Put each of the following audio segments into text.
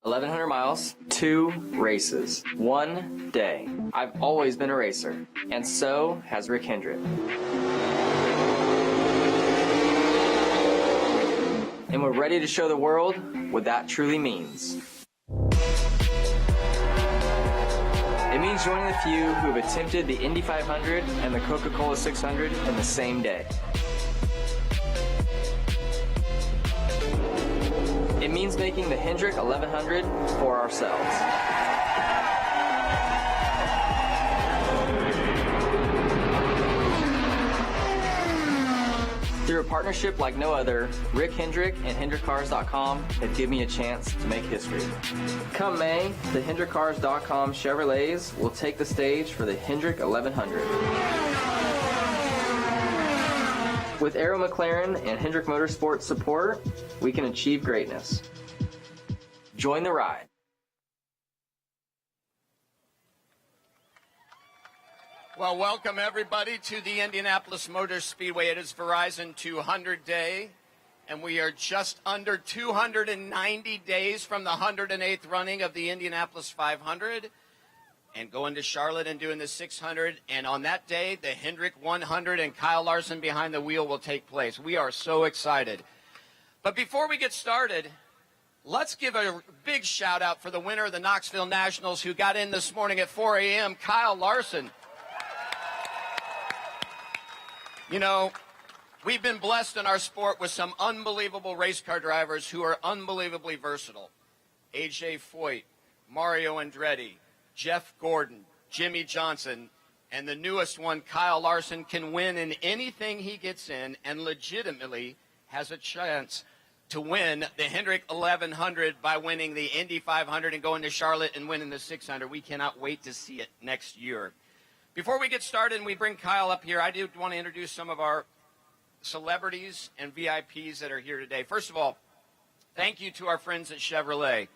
1,100 miles, 2 races, 1 day. I've always been a racer, and so has Rick Hendrick. And we're ready to show the world what that truly means. It means joining the few who have attempted the Indy 500 and the Coca-Cola 600 in the same day. It means making the Hendrick 1100 for ourselves. Through a partnership like no other, Rick Hendrick and HendrickCars.com have given me a chance to make history. Come May, the HendrickCars.com Chevrolets will take the stage for the Hendrick 1100. With Aero McLaren and Hendrick Motorsports support, we can achieve greatness. Join the ride. Well, welcome everybody to the Indianapolis Motor Speedway. It is Verizon 200 Day, and we are just under 290 days from the 108th running of the Indianapolis 500 and going to Charlotte and doing the 600. And on that day, the Hendrick 100 and Kyle Larson behind the wheel will take place. We are so excited. But before we get started, let's give a big shout out for the winner of the Knoxville Nationals who got in this morning at 4 a.m., Kyle Larson. You know, we've been blessed in our sport with some unbelievable race car drivers who are unbelievably versatile. A.J. Foyt, Mario Andretti, Jeff Gordon, Jimmy Johnson, and the newest one, Kyle Larson, can win in anything he gets in and legitimately has a chance to win the Hendrick 1100 by winning the Indy 500 and going to Charlotte and winning the 600. We cannot wait to see it next year. Before we get started and we bring Kyle up here, I do want to introduce some of our celebrities and VIPs that are here today. First of all, thank you to our friends at Chevrolet.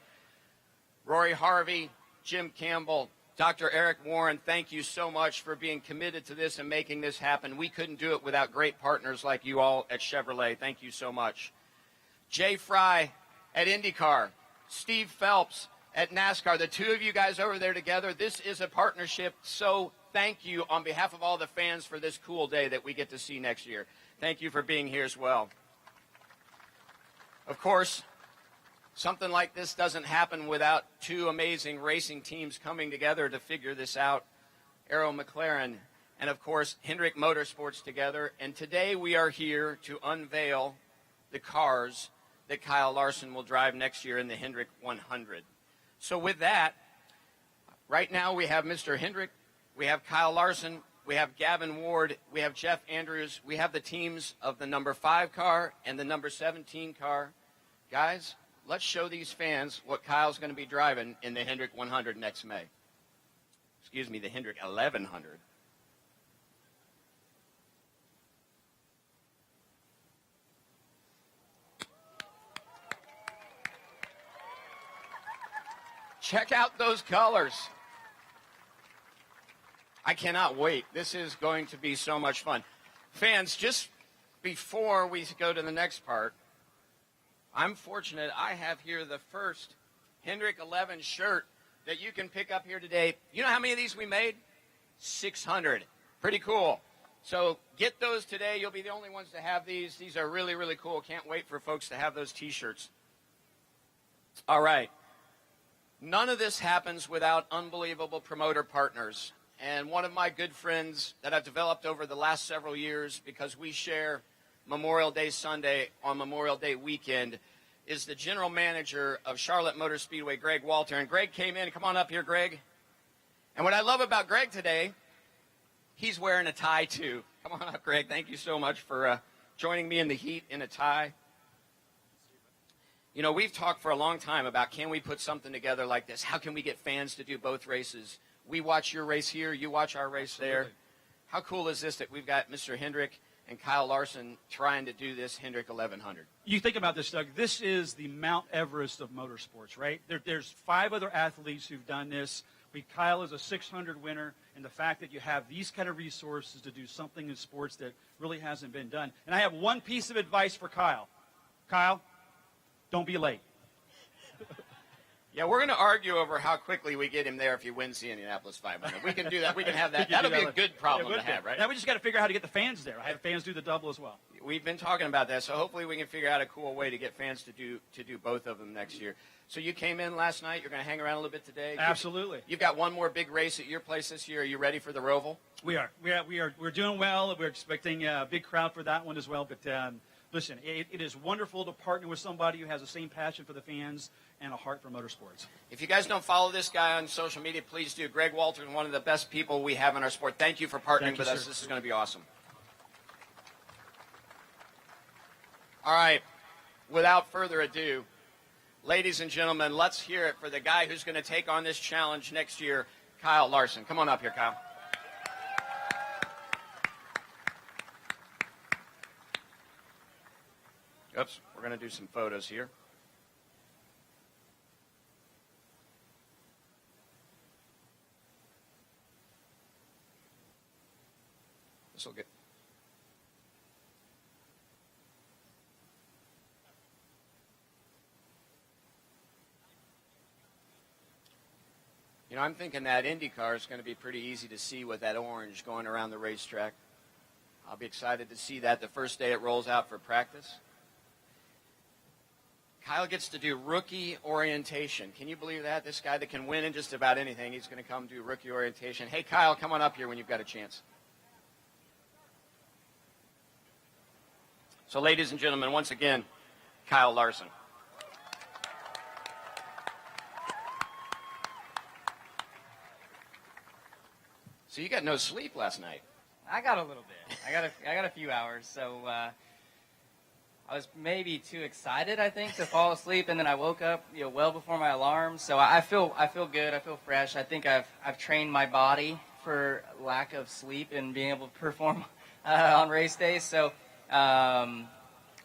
Rory Harvey, Jim Campbell, Dr. Eric Warren, thank you so much for being committed to this and making this happen. We couldn't do it without great partners like you all at Chevrolet. Thank you so much. Jay Fry at IndyCar, Steve Phelps at NASCAR, the two of you guys over there together, this is a partnership, so thank you on behalf of all the fans for this cool day that we get to see next year. Thank you for being here as well. Of course, something like this doesn't happen without two amazing racing teams coming together to figure this out. Aero McLaren and, of course, Hendrick Motorsports together. And today we are here to unveil the cars that Kyle Larson will drive next year in the Hendrick 100. So with that, right now we have Mr. Hendrick, we have Kyle Larson, we have Gavin Ward, we have Jeff Andrews, we have the teams of the number 5 car and the number 17 car. Guys, let's show these fans what Kyle's going to be driving in the Hendrick 100 next May. Excuse me, the Hendrick 1100. Check out those colors. I cannot wait. This is going to be so much fun. Fans, just before we go to the next part, I'm fortunate I have here the first Hendrick 11 shirt that you can pick up here today. You know how many of these we made? 600. Pretty cool. So get those today. You'll be the only ones to have these. These are really, really cool. Can't wait for folks to have those T-shirts. All right. None of this happens without unbelievable promoter partners. And one of my good friends that I've developed over the last several years, because we share Memorial Day Sunday on Memorial Day weekend, is the general manager of Charlotte Motor Speedway, Greg Walter. And Greg came in. Come on up here, Greg. And what I love about Greg today, he's wearing a tie too. Come on up, Greg. Thank you so much for joining me in the heat in a tie. You know, we've talked for a long time about, can we put something together like this? How can we get fans to do both races? We watch your race here, you watch our race there. How cool is this that we've got Mr. Hendrick and Kyle Larson trying to do this Hendrick 1100? You think about this, Doug. This is the Mount Everest of motorsports, right? There's 5 other athletes who've done this. Kyle is a 600 winner, and the fact that you have these kind of resources to do something in sports that really hasn't been done. And I have one piece of advice for Kyle. Kyle, don't be late. Yeah, we're going to argue over how quickly we get him there if he wins the Indianapolis 500. We can do that. We can have that. That'll be a good problem to have, right? Now we just got to figure out how to get the fans there. I have fans do the double as well. We've been talking about that, so hopefully we can figure out a cool way to get fans to do both of them next year. So you came in last night. You're going to hang around a little bit today. Absolutely. You've got one more big race at your place this year. Are you ready for the Roval? We are. We're doing well. We're expecting a big crowd for that one as well. But listen, it is wonderful to partner with somebody who has the same passion for the fans and a heart for motorsports. If you guys don't follow this guy on social media, please do. Greg Walter is one of the best people we have in our sport. Thank you for partnering with us. This is going to be awesome. All right. Without further ado, ladies and gentlemen, let's hear it for the guy who's going to take on this challenge next year, Kyle Larson. Come on up here, Kyle. Oops, we're going to do some photos here. This will get. You know, I'm thinking that IndyCar is going to be pretty easy to see with that orange going around the racetrack. I'll be excited to see that the first day it rolls out for practice. Kyle gets to do rookie orientation. Can you believe that? This guy that can win in just about anything, he's going to come do rookie orientation. Hey, Kyle, come on up here when you've got a chance. So, ladies and gentlemen, once again, Kyle Larson. So you got no sleep last night. I got a little bit. I got a few hours, so I was maybe too excited, I think, to fall asleep, and then I woke up, well before my alarm. So I feel good. I feel fresh. I think I've trained my body for lack of sleep and being able to perform on race days. So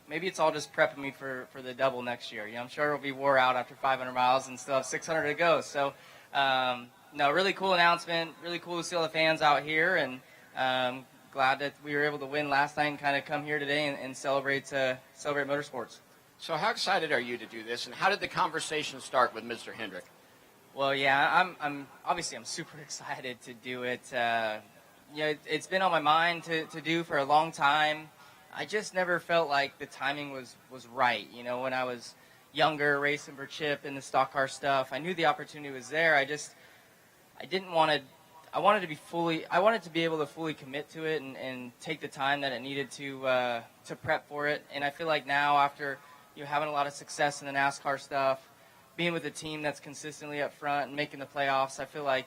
maybe it's all just prepping me for the double next year. I'm sure it'll be wore out after 500 miles and still have 600 to go. So no, really cool announcement. Really cool to see all the fans out here, and glad that we were able to win last night and kind of come here today and celebrate motorsports. So how excited are you to do this, and how did the conversation start with Mr. Hendrick? Well, yeah, I'm super excited to do it. It's been on my mind to do for a long time. I just never felt like the timing was right. When I was younger, racing for Chip and the stock car stuff, I knew the opportunity was there. I wanted to be able to fully commit to it and take the time that it needed to prep for it. And I feel like now, after having a lot of success in the NASCAR stuff, being with a team that's consistently up front and making the playoffs, I feel like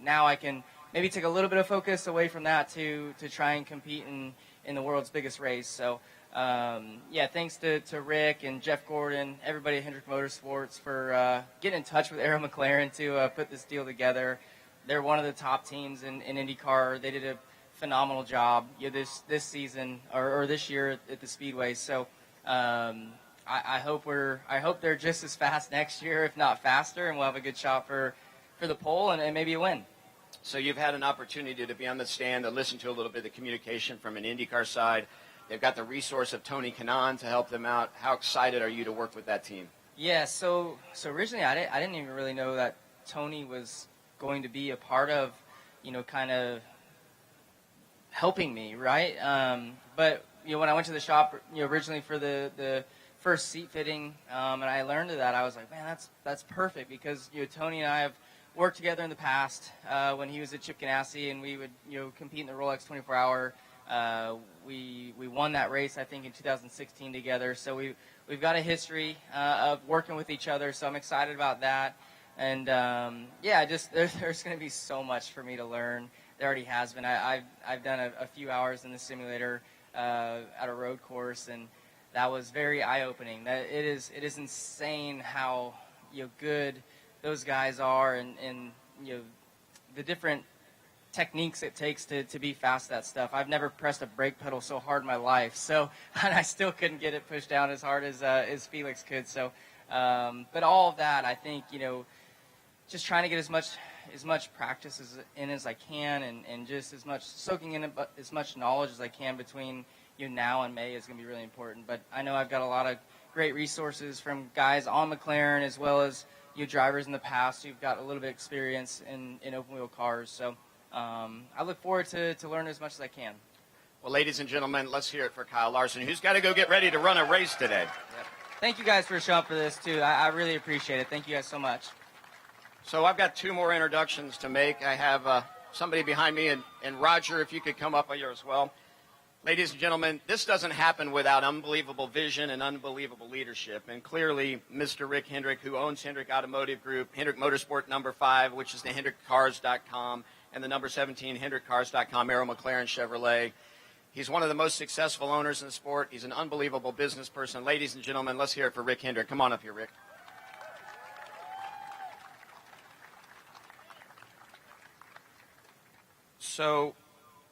now I can maybe take a little bit of focus away from that to try and compete in the world's biggest race. So thanks to Rick and Jeff Gordon, everybody at Hendrick Motorsports for getting in touch with Arrow McLaren to put this deal together. They're one of the top teams in IndyCar. They did a phenomenal job this season or this year at the Speedway. So I hope they're just as fast next year, if not faster, and we'll have a good shot for the pole and maybe a win. So you've had an opportunity to be on the stand to listen to a little bit of the communication from an IndyCar side. They've got the resource of Tony Kanaan to help them out. How excited are you to work with that team? Yeah, so originally I didn't even really know that Tony was going to be a part of, kind of helping me, right? But when I went to the shop, originally for the first seat fitting, and I learned of that, I was like, man, that's perfect, because Tony and I have worked together in the past when he was at Chip Ganassi, and we would compete in the Rolex 24-hour. We won that race, I think, in 2016 together. So we've got a history of working with each other. So I'm excited about that. And there's going to be so much for me to learn. There already has been. I've done a few hours in the simulator at a road course, and that was very eye-opening. That it is insane how good those guys are, and the different techniques it takes to be fast at that stuff. I've never pressed a brake pedal so hard in my life, and I still couldn't get it pushed down as hard as Felix could. So, but all of that, I think, just trying to get as much practice as I can, and just soaking in as much knowledge as I can between now and May is going to be really important. But I know I've got a lot of great resources from guys on McLaren, as well as drivers in the past who've got a little bit of experience in open wheel cars. So I look forward to learn as much as I can. Well, ladies and gentlemen, let's hear it for Kyle Larson, who's got to go get ready to run a race today. Yep. Thank you guys for showing up for this, too. I really appreciate it. Thank you guys so much. So I've got 2 more introductions to make. I have somebody behind me, and Roger, if you could come up here as well. Ladies and gentlemen, this doesn't happen without unbelievable vision and unbelievable leadership. And clearly, Mr. Rick Hendrick, who owns Hendrick Automotive Group, Hendrick Motorsport number 5, which is the HendrickCars.com, and the number 17, HendrickCars.com, Arrow McLaren Chevrolet. He's one of the most successful owners in the sport. He's an unbelievable business person. Ladies and gentlemen, let's hear it for Rick Hendrick. Come on up here, Rick. So,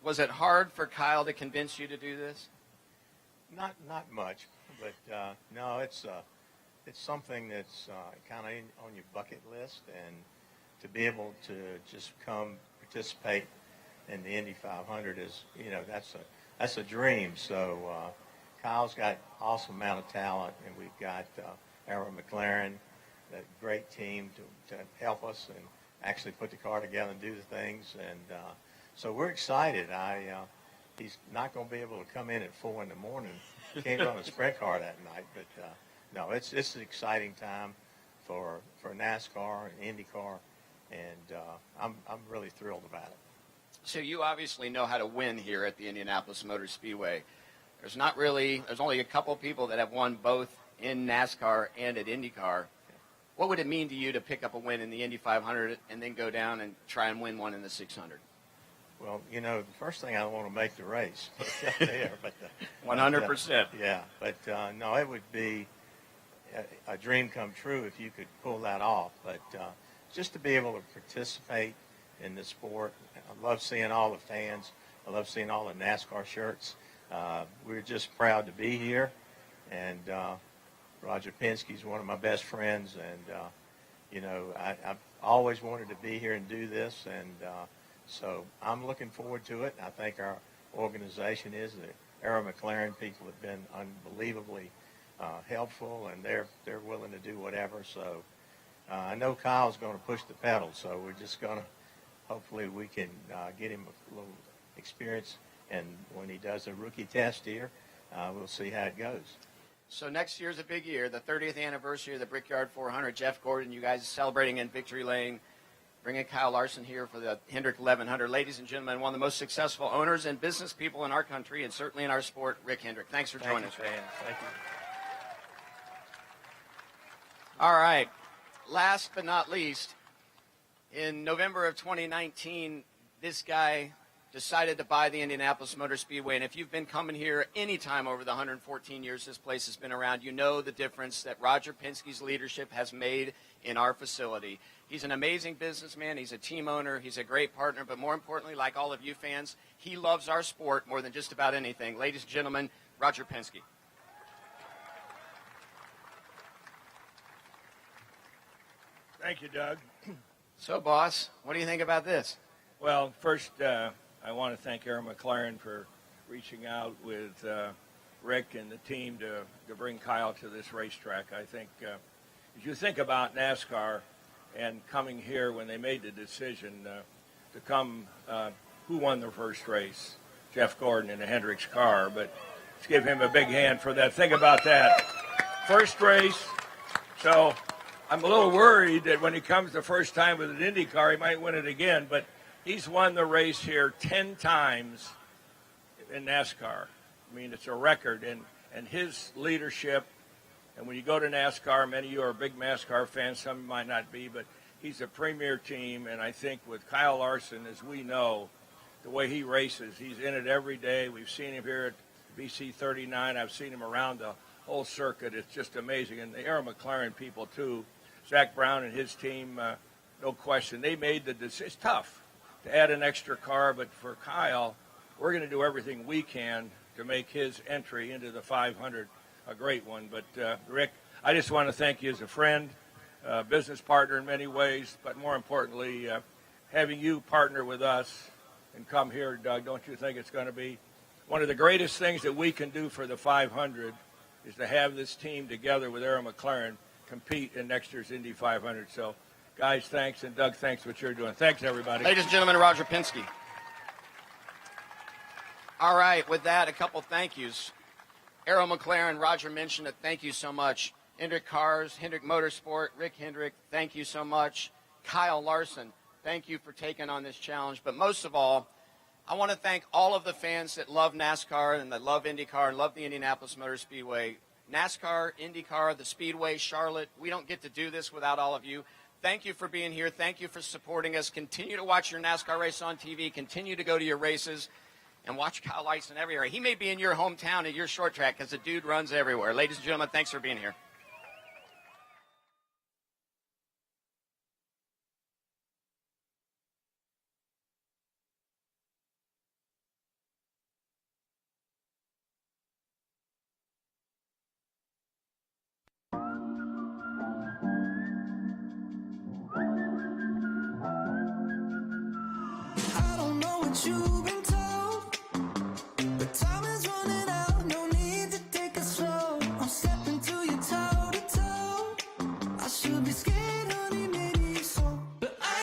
was it hard for Kyle to convince you to do this? Not much, but no, it's something that's kind of on your bucket list, and to be able to just come participate in the Indy 500 is, that's a dream. So Kyle's got awesome amount of talent, and we've got Arrow McLaren, that great team to help us and actually put the car together and do the things, and so we're excited. He's not going to be able to come in at 4 in the morning. He can't run a sprint car that night. But no, it's an exciting time for NASCAR and IndyCar, and I'm really thrilled about it. So you obviously know how to win here at the Indianapolis Motor Speedway. There's only a couple people that have won both in NASCAR and at IndyCar. What would it mean to you to pick up a win in the Indy 500 and then go down and try and win one in the 600? Well, the first thing I want to make the race. There, but 100%. Yeah, but no, it would be a dream come true if you could pull that off. But just to be able to participate in the sport, I love seeing all the fans. I love seeing all the NASCAR shirts. We're just proud to be here, and Roger Penske is one of my best friends, and I've always wanted to be here and do this, and so I'm looking forward to it. I think our organization is. The Arrow McLaren people have been unbelievably helpful, and they're willing to do whatever. So I know Kyle's going to push the pedal, so we're just going to hopefully we can get him a little experience, and when he does a rookie test here, we'll see how it goes. So next year's a big year, the 30th anniversary of the Brickyard 400. Jeff Gordon, you guys are celebrating in Victory Lane. Bringing Kyle Larson here for the Hendrick 1100. Ladies and gentlemen, one of the most successful owners and business people in our country, and certainly in our sport, Rick Hendrick. Thanks for joining us. Thank you. All right. Last but not least, in November of 2019, this guy decided to buy the Indianapolis Motor Speedway. And if you've been coming here any time over the 114 years this place has been around, you know the difference that Roger Penske's leadership has made in our facility. He's an amazing businessman. He's a team owner. He's a great partner. But more importantly, like all of you fans, he loves our sport more than just about anything. Ladies and gentlemen, Roger Penske. Thank you, Doug. So, boss, what do you think about this? Well, first, I want to thank Arrow McLaren for reaching out with Rick and the team to bring Kyle to this racetrack. I think as you think about NASCAR and coming here when they made the decision to come, who won their first race? Jeff Gordon in a Hendrick's car, but let's give him a big hand for that. Think about that. First race. So I'm a little worried that when he comes the first time with an Indy car, he might win it again, but he's won the race here 10 times in NASCAR. I mean, it's a record, and his leadership, and when you go to NASCAR, many of you are big NASCAR fans, some of you might not be, but he's a premier team, and I think with Kyle Larson, as we know, the way he races, he's in it every day. We've seen him here at BC 39. I've seen him around the whole circuit. It's just amazing. And the Arrow McLaren people, too, Zach Brown and his team, no question, they made the decision. It's tough to add an extra car, but for Kyle, we're going to do everything we can to make his entry into the 500 a great one. But, Rick, I just want to thank you as a friend, business partner in many ways, but more importantly, having you partner with us and come here, Doug, don't you think it's going to be one of the greatest things that we can do for the 500 is to have this team together with Arrow McLaren compete in next year's Indy 500. So, guys, thanks, and Doug, thanks for what you're doing. Thanks, everybody. Ladies and gentlemen, Roger Penske. All right, with that, a couple thank yous. Arrow McLaren, Roger mentioned it. Thank you so much. Hendrick Cars, Hendrick Motorsport, Rick Hendrick, thank you so much. Kyle Larson, thank you for taking on this challenge. But most of all, I want to thank all of the fans that love NASCAR and that love IndyCar and love the Indianapolis Motor Speedway. NASCAR, IndyCar, the Speedway, Charlotte, we don't get to do this without all of you. Thank you for being here. Thank you for supporting us. Continue to watch your NASCAR race on TV. Continue to go to your races and watch Kyle Larson everywhere. He may be in your hometown at your short track because the dude runs everywhere. Ladies and gentlemen, thanks for being here.